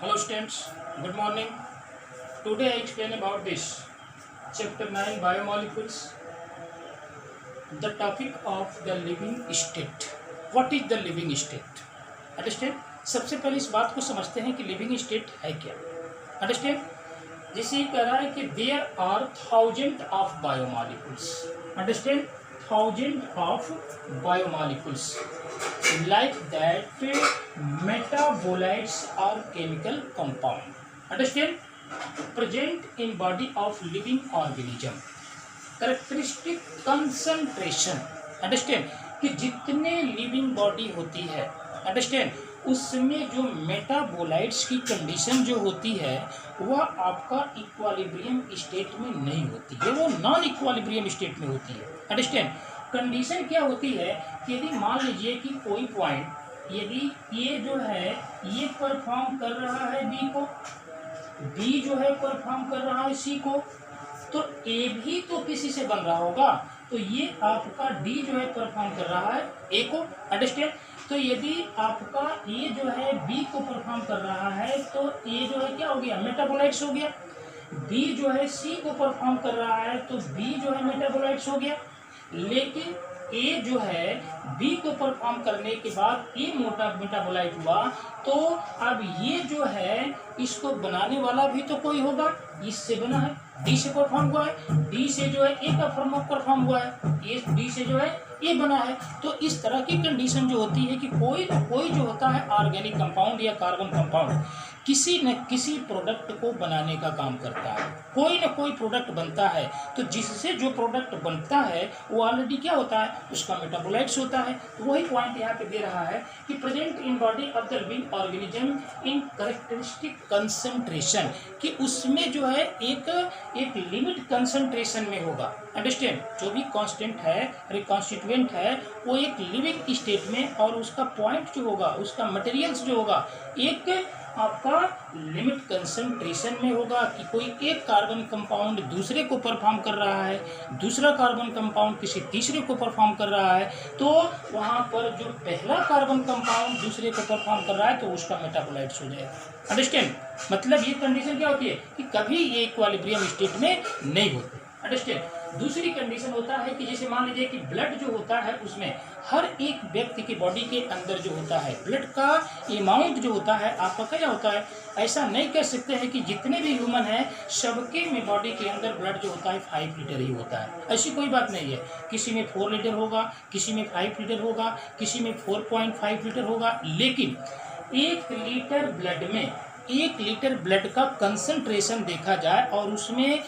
Hello students, good morning. Today I explain about this chapter 9 biomolecules. The topic of the living state. What is the living state? Understand? सबसे पहले इस बात को समझते हैं कि लिविंग स्टेट है क्या. Understand? जैसे ये कह रहा है कि there are thousands of biomolecules. Understand? Thousands of biomolecules. Like that, metabolites are chemical compound. Understand? Present in body of living organism. Characteristic concentration. Understand? कि जितने लिविंग बॉडी होती है, अंडरस्टैंड, उसमें जो मेटाबोलाइट्स की कंडीशन जो होती है वह आपका इक्विलिब्रियम स्टेट में नहीं होती है, वो नॉन इक्विलिब्रियम स्टेट में होती है. अंडरस्टैंड? कंडीशन क्या होती है कि यदि मान लीजिए कि कोई पॉइंट, यदि ये जो है ये परफॉर्म कर रहा है बी को, बी जो है परफॉर्म कर रहा है सी को, तो ए भी तो किसी से बन रहा होगा, तो ये आपका डी जो है परफॉर्म कर रहा है ए को. अंडरस्टैंड? तो यदि आपका ए जो है बी को परफॉर्म कर रहा है तो ए जो है क्या हो गया, मेटाबोलाइट्स हो गया. बी जो है सी को परफॉर्म कर रहा है तो बी जो है मेटाबोलाइट्स हो गया. लेकिन ए जो है बी को परफॉर्म करने के बाद ए मेटाबोलाइट हुआ, तो अब ये जो है इसको बनाने वाला भी तो कोई होगा, इससे बना है, डी से परफॉर्म हुआ है, डी से जो है ए का परफॉर्म हुआ है, ए डी से जो है ए बना है. तो इस तरह की कंडीशन जो होती है कि कोई न कोई जो होता है ऑर्गेनिक कंपाउंड या कार्बन कंपाउंड किसी न किसी प्रोडक्ट को बनाने का काम करता है. कोई न कोई प्रोडक्ट बनता है, तो जिससे जो प्रोडक्ट बनता है वो ऑलरेडी क्या होता है, उसका मेटाबोलाइट्स होता है. तो वही पॉइंट यहाँ पे दे रहा है कि present in body of the living organism in characteristic concentration, कि उसमें जो है एक लिमिट कंसंट्रेशन में होगा. अंडरस्टैंड? जो भी कांस्टेंट है, कॉन्स्टिट्यूएंट है, वो एक लिविंग स्टेट में, और उसका पॉइंट जो होगा, उसका मटेरियल्स जो होगा, एक आपका लिमिट कंसंट्रेशन में होगा. कि कोई एक कार्बन कंपाउंड दूसरे को परफॉर्म कर रहा है, दूसरा कार्बन कंपाउंड किसी तीसरे को परफॉर्म कर रहा है, तो वहाँ पर जो पहला कार्बन कंपाउंड दूसरे को परफॉर्म कर रहा है तो उसका मेटाबोलाइट्स हो जाएगा. अंडरस्टैंड? मतलब ये कंडीशन क्या होती है कि कभी ये इक्विलिब्रियम स्टेट में नहीं होती. अंडरस्टैंड? दूसरी कंडीशन होता है कि जैसे मान लीजिए कि ब्लड जो होता है उसमें हर एक व्यक्ति की बॉडी के अंदर जो होता है ब्लड का अमाउंट जो होता है आपका क्या होता है, ऐसा नहीं कह सकते हैं कि जितने भी ह्यूमन हैं सबके में बॉडी के अंदर ब्लड जो होता है 5 लीटर ही होता है. ऐसी कोई बात नहीं है. किसी में 4 लीटर होगा, किसी में 5 लीटर होगा, किसी में 4.5 लीटर होगा. लेकिन 1 लीटर ब्लड में 1 लीटर ब्लड का कंसंट्रेशन देखा जाए और उसमें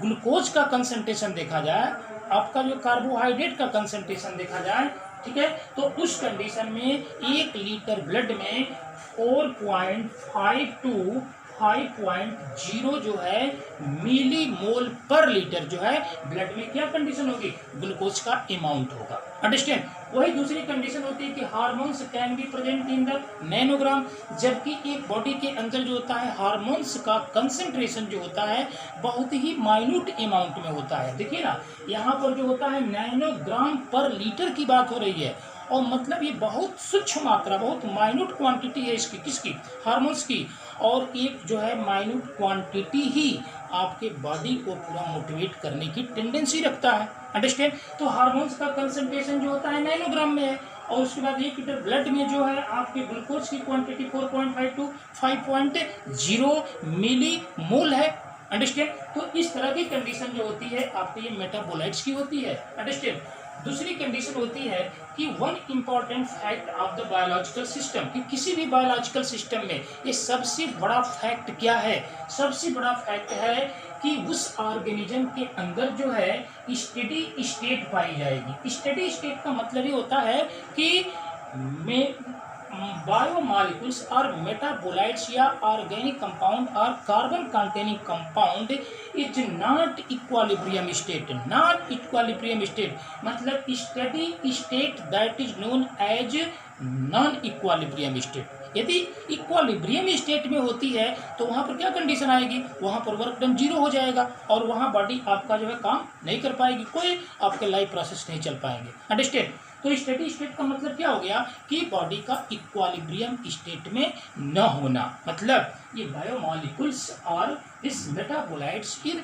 ग्लूकोज का कंसंट्रेशन देखा जाए, आपका जो कार्बोहाइड्रेट का कंसंट्रेशन देखा जाए, ठीक है, तो उस कंडीशन में 1 लीटर ब्लड में 4.5 टू 5.0 जो है मिली मोल पर लीटर जो है ब्लड में क्या कंडीशन होगी, ग्लूकोज का अमाउंट होगा. अंडरस्टैंड? वही दूसरी कंडीशन होती है कि hormones can be present in the nanogram, जबकि एक बॉडी के अंदर जो होता है हार्मोन्स का कंसंट्रेशन जो होता है बहुत ही माइन्यूट अमाउंट में होता है. देखिए ना, यहाँ पर जो होता है नैनोग्राम पर लीटर की बात हो रही है, और मतलब ये बहुत सूक्ष्म मात्रा, बहुत माइन्यूट क्वांटिटी है इसकी, किसकी, हार्मोन्स की. और एक जो है माइन्यूट क्वांटिटी ही आपके बॉडी को पूरा मोटिवेट करने की टेंडेंसी रखता है. अंडरस्टैंड? तो हार्मोन्स का कंसंट्रेशन जो होता है नैनोग्राम में है, और उसके बाद 1 लीटर ब्लड में जो है आपके ग्लूकोज की क्वांटिटी 4.5 टू 5.0 मिली मोल है. अंडरस्टैंड? तो इस तरह की कंडीशन जो होती है आपके ये मेटाबोलाइट्स की होती है. अंडरस्टैंड? दूसरी कंडीशन होती है कि one important fact of the biological system, कि किसी भी बायोलॉजिकल सिस्टम में ये सबसे बड़ा फैक्ट क्या है, सबसे बड़ा फैक्ट है कि उस ऑर्गेनिज्म के अंदर जो है स्टेडी स्टेट पाई जाएगी. स्टेडी स्टेट का मतलब ये होता है कि बायोमॉलिक्यूल्स और मेटाबोलाइट्स या ऑर्गेनिक कंपाउंड और carbon containing compound is not equilibrium state. Not equilibrium state मतलब steady state that is known as non equilibrium state. यदि इक्विलिब्रियम स्टेट में होती है तो वहाँ पर क्या कंडीशन आएगी, वहाँ पर वर्क डन 0 हो जाएगा, और वहाँ बॉडी आपका जो है काम नहीं कर पाएगी, कोई आपके लाइफ प्रोसेस नहीं चल पाएंगे. अंडरस्टैंड? तो स्टेडी स्टेट का मतलब क्या हो गया कि बॉडी का इक्वालिब्रियम स्टेट में न होना, मतलब ये बायोमॉलिक्यूल्स और this metabolites in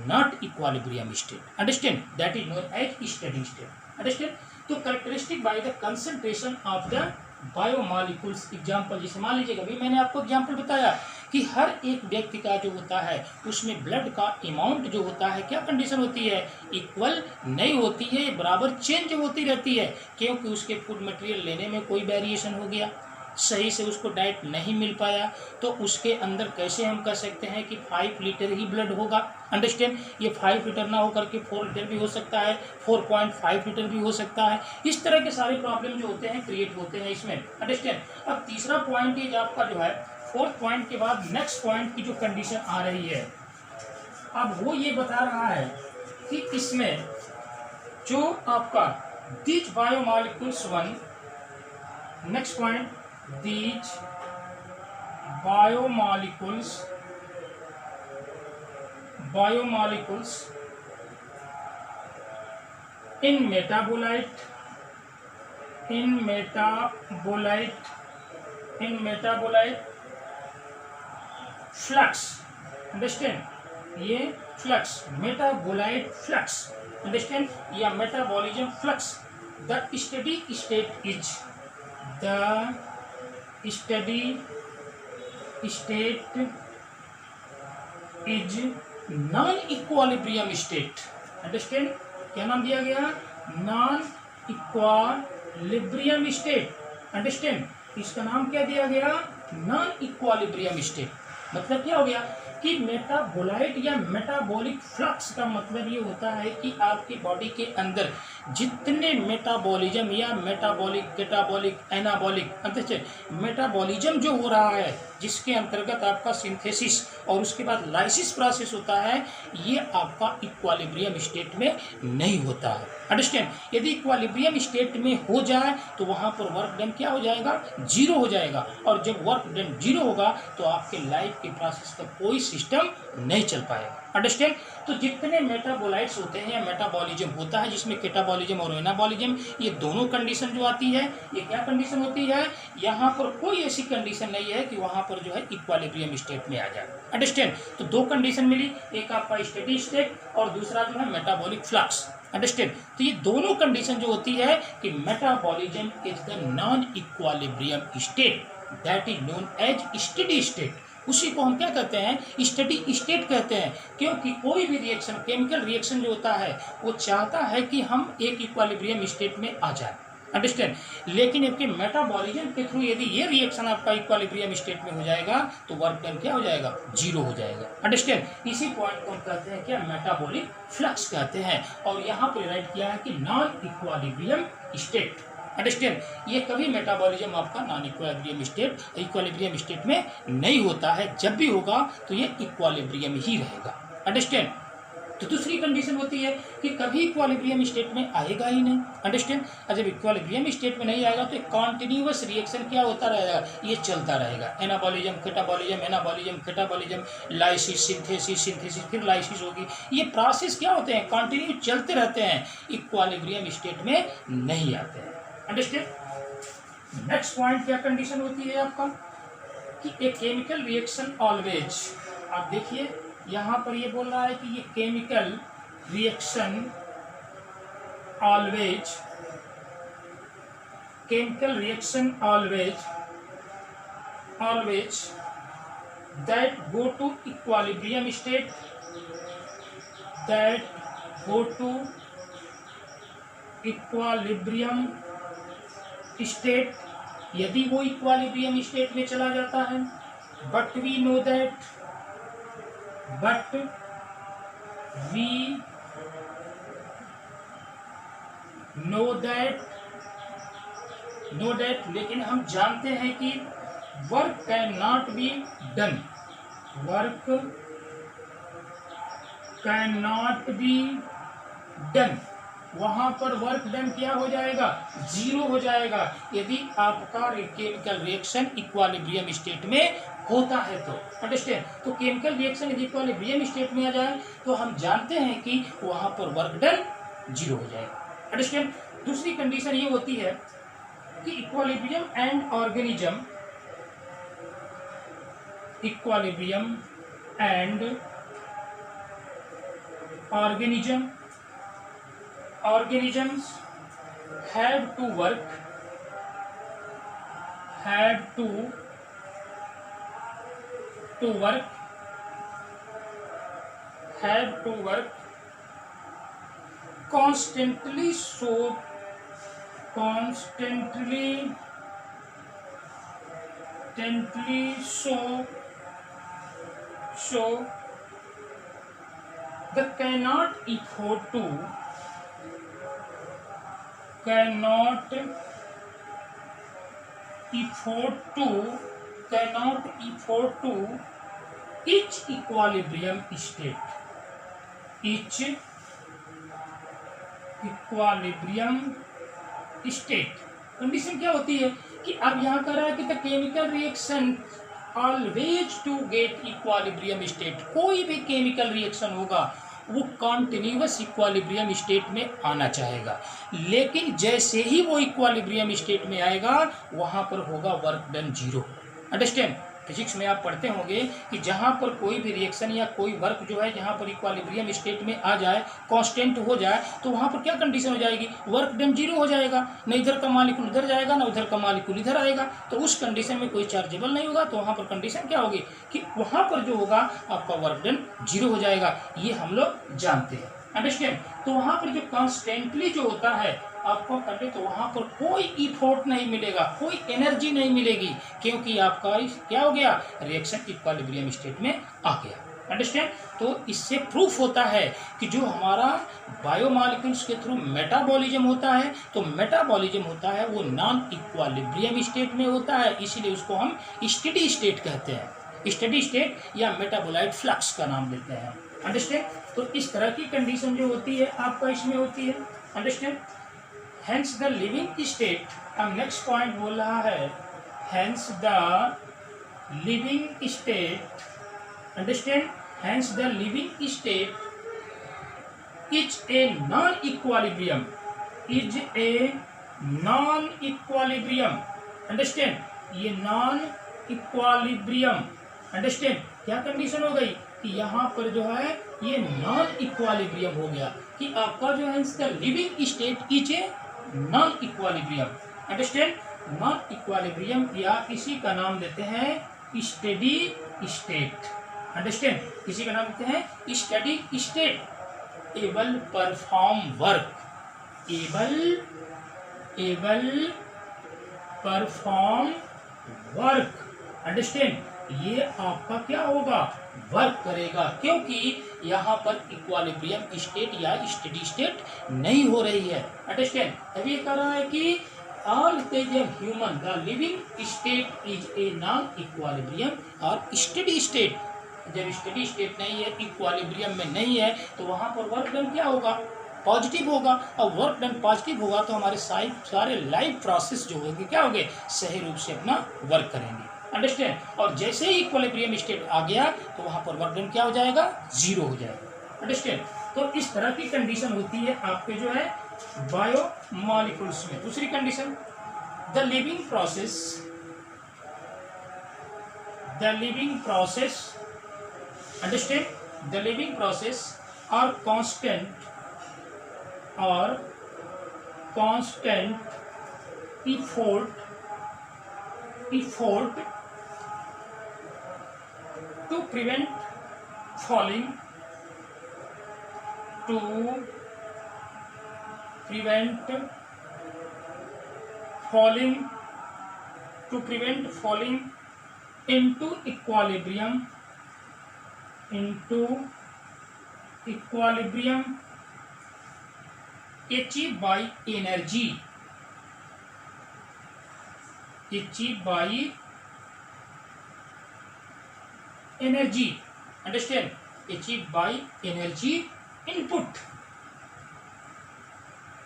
not equilibrium state, understand, that is known as steady state, understand. तो characteristic by the concentration of the biomolecules, example जैसे मान लीजिएगा, अभी मैंने आपको एग्जाम्पल बताया कि हर एक व्यक्ति का जो होता है उसमें ब्लड का अमाउंट जो होता है क्या कंडीशन होती है, इक्वल नहीं होती है, बराबर चेंज होती रहती है, क्योंकि उसके फूड मटेरियल लेने में कोई वेरिएशन हो गया, सही से उसको डाइट नहीं मिल पाया, तो उसके अंदर कैसे हम कह सकते हैं कि 5 लीटर ही ब्लड होगा, अंडरस्टैंड। ये 5 लीटर ना होकर के 4 लीटर भी हो सकता है, 4.5 लीटर भी हो सकता है, इस तरह के सारे प्रॉब्लम जो होते हैं क्रिएट होते हैं इसमें, अंडरस्टैंड। अब तीसरा पॉइंट ये आपका जो है, फोर्थ पॉइंट के बाद नेक्स्ट पॉइंट की जो कंडीशन आ रही है, अब वो ये बता रहा है कि इसमें जो आपका these biomolecules one, next point, these biomolecules in metabolite flux, understand, ये फ्लक्स मेटाबोलाइट फ्लक्स, अंडरस्टैंड, या metabolism flux, the steady state is non equilibrium state, understand, क्या नाम दिया गया, नॉन इक्वालिब्रियम स्टेट, अंडरस्टैंड, इसका नाम क्या दिया गया, नॉन इक्वालिब्रियम स्टेट। मतलब क्या हो गया कि मेटाबोलाइट या मेटाबॉलिक फ्लक्स का मतलब ये होता है कि आपकी बॉडी के अंदर जितने मेटाबॉलिज्म या मेटाबॉलिक, कैटाबॉलिक, एनाबॉलिक, अंततः मेटाबॉलिज्म जो हो रहा है जिसके अंतर्गत आपका सिंथेसिस और उसके बाद लाइसिस प्रोसेस होता है, ये आपका इक्वालिब्रियम स्टेट में नहीं होता है, अंडरस्टैंड। यदि इक्वालिब्रियम स्टेट में हो जाए तो वहाँ पर वर्क डन क्या हो जाएगा, जीरो हो जाएगा, और जब वर्क डन जीरो होगा तो आपके लाइफ के प्रोसेस का कोई सिस्टम नहीं चल पाएगा, अंडरस्टैंड। तो जितने मेटाबोलाइट्स होते हैं या मेटाबॉलिज्म होता है जिसमें कैटाबॉलिज्म और एनाबॉलिज्म, ये दोनों कंडीशन जो आती है, ये क्या कंडीशन होती है, यहाँ पर कोई ऐसी कंडीशन नहीं है कि वहाँ पर जो है इक्वालिब्रियम स्टेट में आ जाए, अंडरस्टैंड। तो दो कंडीशन मिली, एक आपका स्टेडी स्टेट और दूसरा जो है मेटाबॉलिक फ्लक्स, अंडरस्टैंड। तो ये दोनों कंडीशन जो होती है कि metabolism is the non equilibrium state, that is known as steady state, उसी को हम क्या कहते हैं, स्टेडी स्टेट कहते हैं, क्योंकि कोई भी रिएक्शन, केमिकल रिएक्शन जो होता है वो चाहता है कि हम एक इक्वालिब्रियम स्टेट में आ जाए, अंडरस्टैंड। लेकिन आपके मेटाबॉलिज्म के थ्रू यदि ये रिएक्शन आपका इक्वालिब्रियम स्टेट में हो जाएगा तो वर्क डन क्या हो जाएगा, जीरो हो जाएगा, अंडरस्टैंड। इसी पॉइंट को हम कहते हैं क्या, मेटाबॉलिक फ्लक्स कहते हैं, और यहाँ पर राइट किया है कि नॉन इक्वालिब्रियम स्टेट, अंडरस्टैंड। ये कभी मेटाबॉलिज्म आपका नॉन इक्वालिब्रियम स्टेट में नहीं होता है, जब भी होगा तो ये इक्वालिब्रियम ही रहेगा, अंडरस्टैंड। तो दूसरी कंडीशन होती है कि कभी इक्वालिब्रियम स्टेट में आएगा ही नहीं, अंडरस्टैंड। और जब इक्वालिब्रियम स्टेट में नहीं आएगा तो एक कॉन्टिन्यूअस रिएक्शन क्या होता रहेगा, ये चलता रहेगा, anabolism catabolism, anabolism catabolism, lysis synthesis, synthesis फिर लाइसिस होगी, ये प्रोसेस क्या होते हैं, कंटिन्यू चलते रहते हैं, इक्वालिब्रियम स्टेट में नहीं आते हैं, अंडरस्टैंड। नेक्स्ट पॉइंट क्या कंडीशन होती है आपका कि ए केमिकल रिएक्शन ऑलवेज, आप देखिए यहाँ पर ये बोल रहा है कि ये chemical reaction always that go to equilibrium state, यदि वो इक्वालिब्रियम स्टेट में चला जाता है, बट वी नो दैट, लेकिन हम जानते हैं कि work can not be done, वहां पर वर्क डन क्या हो जाएगा, जीरो हो जाएगा, यदि आपका केमिकल रिएक्शन इक्वालिब्रियम स्टेट में होता है तो, अंडरस्टैंड। तो केमिकल रिएक्शन यदि इक्वालिब्रियम स्टेट में आ जाए तो हम जानते हैं कि वहां पर वर्क डन जीरो हो जाएगा, अंडरस्टैंड। दूसरी कंडीशन ये होती है कि equilibrium and organism, equilibrium and organisms had to work constantly, so they cannot afford to each equilibrium state। Condition क्या होती है कि अब यहाँ कर रहा है कि the chemical reaction always to get equilibrium state. कोई भी केमिकल रिएक्शन होगा वो कॉन्टिन्यूअस इक्विलिब्रियम स्टेट में आना चाहेगा, लेकिन जैसे ही वो इक्विलिब्रियम स्टेट में आएगा वहां पर होगा work done zero. Understand? Physics में आप पढ़ते होंगे कि जहां पर कोई भी रिएक्शन या कोई वर्क जो है जहां पर इक्विलिब्रियम स्टेट में आ जाए, कांस्टेंट हो जाए, तो वहां पर क्या कंडीशन हो जाएगी? वर्क डन जीरो हो जाएगा। न इधर का मालिक्यूल उधर जाएगा, न उधर का मालिक्यूल इधर आएगा, तो उस कंडीशन में कोई चार्जेबल नहीं होगा। तो वहां पर कंडीशन क्या होगी कि वहां पर जो होगा आपका वर्क डन जीरो हो जाएगा। ये हम लोग जानते हैं। अंडरस्टैंड? तो वहां पर जो कॉन्स्टेंटली जो होता है आपको करने, तो वहां पर कोई इफोर्ट नहीं मिलेगा, कोई एनर्जी नहीं मिलेगी, क्योंकि आपका क्या हो गया? रिएक्शन इक्विलिब्रियम स्टेट में आ गया। अंडरस्टैंड? तो इससे प्रूफ होता है कि जो हमारा बायोमॉलिक्यूल्स के थ्रू मेटाबॉलिज्म होता है, तो मेटाबॉलिज्म होता है वो नॉन इक्विलिब्रियम स्टेट में होता है, इसीलिए उसको हम स्टेडी स्टेट कहते हैं। स्टेडी स्टेट या मेटाबोलाइट फ्लक्स का नाम देते हैं। अंडरस्टैंड? तो इस तरह की कंडीशन जो होती है आपका इसमें होती है। Understand? Hence the living state, अब नेक्स्ट पॉइंट बोल रहा है hence the living state, understand, hence the living state is a non-equilibrium, understand, ये non-equilibrium, understand, क्या कंडीशन हो गई कि यहाँ पर जो है ये नॉन इक्विलिब्रियम हो गया कि आपका जो है इसका living state is a non equilibrium. Understand? Non equilibrium या इसी का नाम देते हैं स्टेडी स्टेट। अंडरस्टैंड? इसी का नाम देते हैं steady state. Able perform work, able perform work. Understand? ये आपका क्या होगा? वर्क करेगा, क्योंकि यहाँ पर इक्विलिब्रियम स्टेट या स्टेडी स्टेट नहीं हो रही है। अंडरस्टैंड? तभी कह रहा है कि all stage of human the living state is a non equilibrium और स्टेडी स्टेट। जब स्टेडी स्टेट नहीं है, इक्विलिब्रियम में नहीं है, तो वहाँ पर वर्क डन क्या होगा? पॉजिटिव होगा। और वर्क डन पॉजिटिव होगा तो हमारे सारे लाइफ प्रोसेस जो होंगे क्या होंगे? सही रूप से अपना वर्क करेंगे। अंडरस्टैंड? और जैसे ही इक्विलिब्रियम स्टेट आ गया तो वहां पर वर्क डन क्या हो जाएगा? जीरो हो जाएगा। अंडरस्टैंड? तो इस तरह की कंडीशन होती है आपके जो है बायोमॉलिक्यूल्स में। दूसरी condition, the living process, understand, the living process are constant effort to prevent falling into equilibrium achieved by energy, understand, achieved by energy input,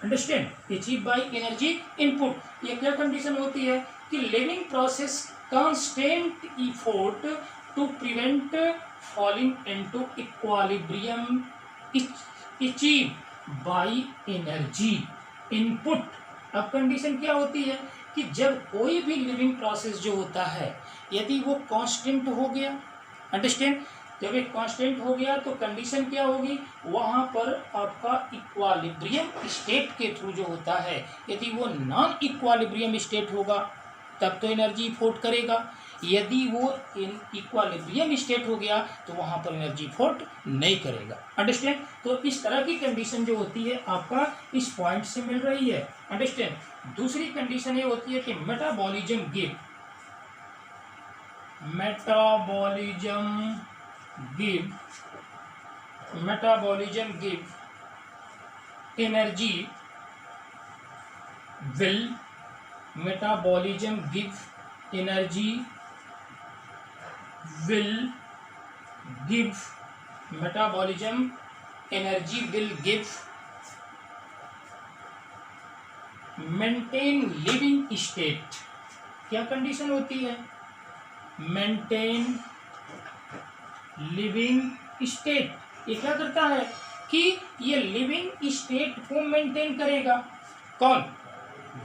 understand, achieve by energy input. ये क्या condition होती है कि living process constant effort to prevent falling into equilibrium achieve by energy. Input. अब condition क्या होती है कि जब कोई भी लिविंग प्रोसेस जो होता है यदि वो कांस्टेंट हो गया, अंडरस्टैंड, जब एक कांस्टेंट हो गया तो कंडीशन क्या होगी, वहां पर आपका इक्वालिब्रियम स्टेट के थ्रू जो होता है, यदि वो नॉन इक्वालिब्रियम स्टेट होगा तब तो एनर्जी इफोर्ट करेगा, यदि वो इक्वालिब्रियम स्टेट हो गया तो वहां पर एनर्जी इफोर्ट नहीं करेगा, अंडरस्टैंड। तो इस तरह की कंडीशन जो होती है आपका इस पॉइंट से मिल रही है, अंडरस्टैंड। दूसरी कंडीशन ये होती है कि metabolism give energy will metabolism give energy will give metabolism energy will give maintain living state। क्या कंडीशन होती है, मेंटेन लिविंग स्टेट। ये क्या करता है कि ये लिविंग स्टेट को मेंटेन करेगा, कौन,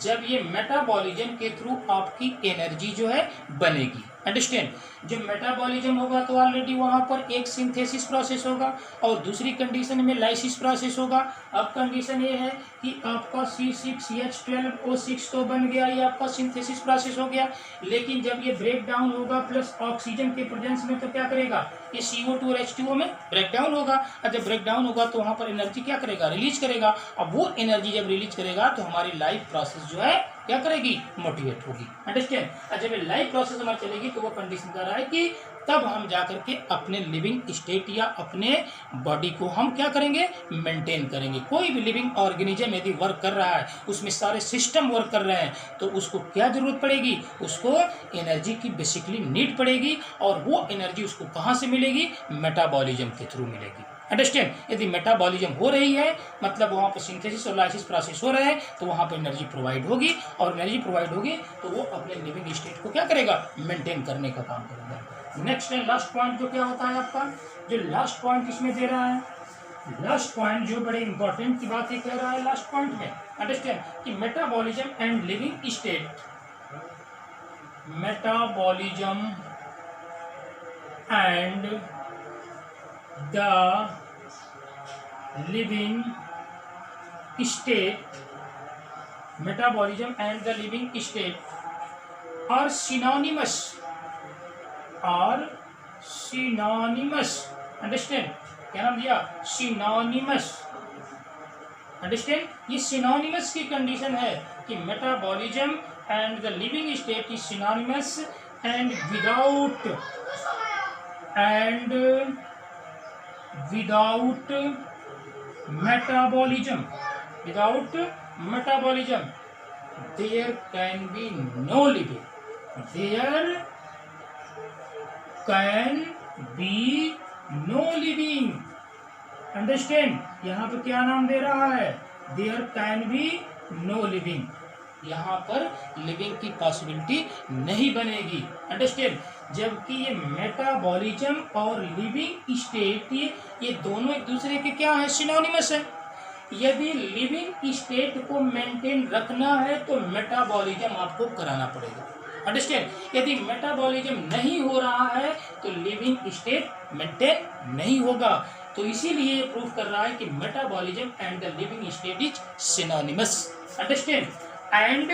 जब ये मेटाबॉलिज्म के थ्रू आपकी एनर्जी जो है बनेगी, अंडरस्टैंड। जब मेटाबॉलिज्म होगा तो ऑलरेडी वहां पर एक सिंथेसिस प्रोसेस होगा और दूसरी कंडीशन में लाइसिस प्रोसेस होगा। अब कंडीशन ये है कि आपका C6H12O6 तो बन गया, ये आपका सिंथेसिस प्रोसेस हो गया, लेकिन जब ये ब्रेक डाउन होगा प्लस ऑक्सीजन के प्रेजेंस में तो क्या करेगा, ये CO2 और H2O में ब्रेक डाउन होगा, और जब ब्रेक डाउन होगा तो वहां पर एनर्जी क्या करेगा, रिलीज करेगा। अब वो एनर्जी जब रिलीज करेगा तो हमारी लाइफ प्रोसेस जो है क्या करेगी, मोटिवेट होगी, अंडरस्टैंड। और जब ये लाइफ प्रोसेस हमारी चलेगी तो वो कंडीशन कर रहा है कि तब हम जाकर के अपने लिविंग स्टेट या अपने बॉडी को हम क्या करेंगे, मेंटेन करेंगे। कोई भी लिविंग ऑर्गेनिज्म यदि वर्क कर रहा है, उसमें सारे सिस्टम वर्क कर रहे हैं, तो उसको क्या जरूरत पड़ेगी, उसको एनर्जी की बेसिकली नीड पड़ेगी, और वो एनर्जी उसको कहाँ से मिलेगी, मेटाबॉलिज्म के थ्रू मिलेगी, अंडरस्टैंड। यदि मेटाबॉलिज्म हो रही है मतलब वहाँ पर सिंथेसिस और लाइसिस प्रोसेस हो रहे हैं तो वहाँ पर एनर्जी प्रोवाइड होगी, और एनर्जी प्रोवाइड होगी तो वो अपने लिविंग स्टेट को क्या करेगा, मेंटेन करने का काम करेगा। नेक्स्ट एंड लास्ट पॉइंट जो क्या होता है आपका, जो लास्ट पॉइंट इसमें दे रहा है, लास्ट पॉइंट जो बड़े इंपॉर्टेंट की बात ये कह रहा है लास्ट पॉइंट में, अंडरस्टैंड, कि metabolism and living state, metabolism and the living state, metabolism and the living state are synonymous, understand, क्या नाम दिया, synonymous, अंडरस्टैंड। ये synonymous की कंडीशन है कि metabolism and the living state is synonymous and without metabolism there can be no living, understand. यहाँ पर क्या नाम दे रहा है, there can be no living, यहाँ पर लिविंग की पॉसिबिलिटी नहीं बनेगी, अंडरस्टैंड। जबकि ये मेटाबॉलिज्म और लिविंग स्टेट ये दोनों एक दूसरे के क्या है, सिनोनिमस है। यदि लिविंग स्टेट को मेंटेन रखना है तो मेटाबॉलिज्म आपको कराना पड़ेगा, अंडरस्टैंड। यदि मेटाबॉलिज्म नहीं हो रहा है तो लिविंग स्टेट मेंटेन नहीं होगा। तो इसीलिए ये प्रूव कर रहा है कि metabolism and the living state is synonymous, understand. And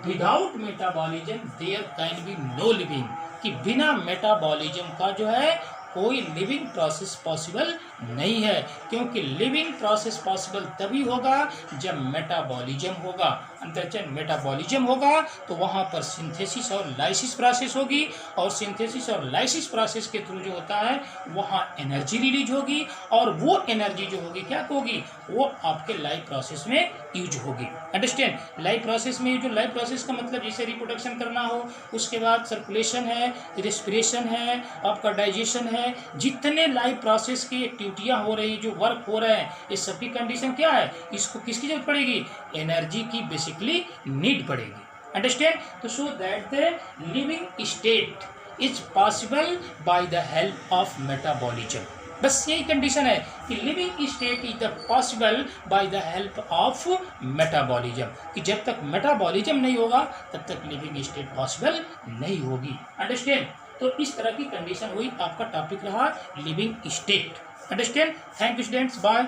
without metabolism there can be no living, कि बिना मेटाबॉलिज्म का जो है कोई लिविंग प्रोसेस पॉसिबल नहीं है, क्योंकि लिविंग प्रोसेस पॉसिबल तभी होगा जब मेटाबॉलिज्म होगा, अंतरचन मेटाबॉलिज्म होगा तो वहाँ पर सिंथेसिस और लाइसिस प्रोसेस होगी, और सिंथेसिस और लाइसिस प्रोसेस के थ्रू जो होता है वहाँ एनर्जी रिलीज होगी, और वो एनर्जी जो होगी क्या होगी, वो आपके लाइफ प्रोसेस में यूज होगी, अंडरस्टैंड। लाइफ प्रोसेस में जो लाइफ प्रोसेस का मतलब जैसे रिप्रोडक्शन करना हो, उसके बाद सर्कुलेशन है, रेस्पिरेशन है, आपका डाइजेशन है, जितने लाइफ प्रोसेस की एक्टिविटियाँ हो रही, जो वर्क हो रहे हैं, ये सभी कंडीशन क्या है, इसको किसकी जरूरत पड़ेगी, एनर्जी की बेसिकली नीड पड़ेगी, अंडरस्टैंड। तो so that the living state is possible by the help of metabolism, बस यही कंडीशन है कि living state is the possible by the help of metabolism, कि जब तक मेटाबॉलिज्म नहीं होगा तब तक लिविंग स्टेट पॉसिबल नहीं होगी। अंडरस्टैंड? तो इस तरह की कंडीशन हुई, आपका टॉपिक रहा living state. Understand? Thank you students, bye.